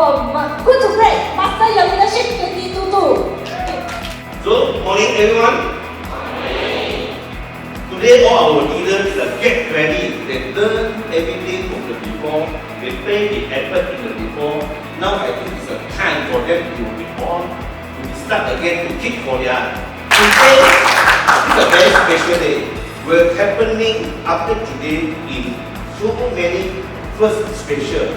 Good to great. Master your leadership 2022. So, morning everyone. Today all our leaders get ready. They learn everything from the before. They pay the effort in the before. Now I think it's a time for them to be on, to start again, to kick for their. Today is a very special day. We're happening after today in so many first special.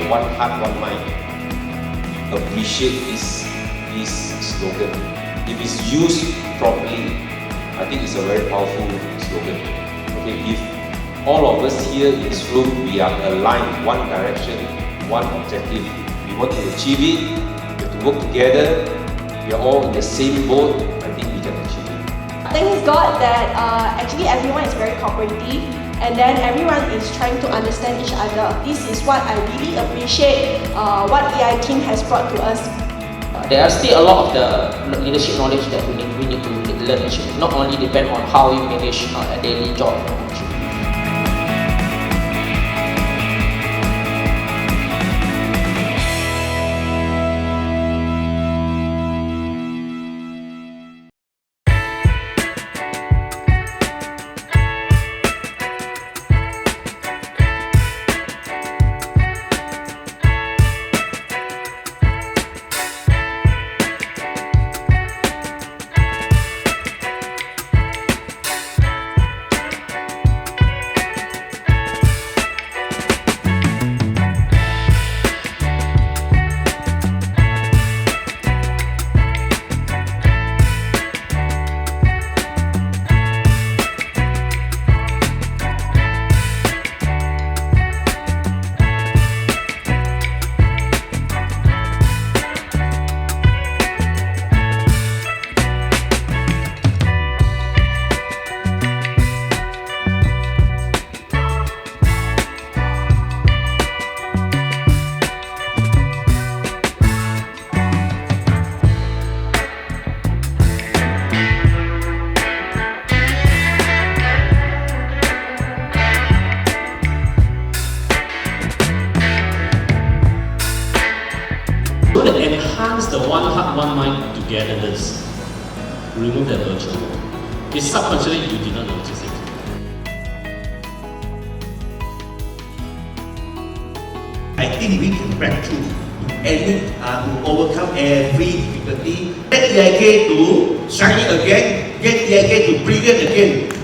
One heart, one mind. Appreciate this slogan. If it's used properly, I think it's a very powerful slogan. Okay, if all of us here in this room, we are aligned, one direction, one objective. We want to achieve it, we have to work together, we are all in the same boat, I think we can achieve it. Thank God that actually everyone is very cooperative. And then everyone is trying to understand each other. This is what I really appreciate what EIK has brought to us. There are still a lot of the leadership knowledge that we need to learn. Not only depend on how you manage a daily job. To enhance the one heart, one mind togetherness, remove the virtual. It's subconsciously you did not notice it. I think we can break through to overcome every difficulty. Get EIK to shine again, get EIK to brilliant again.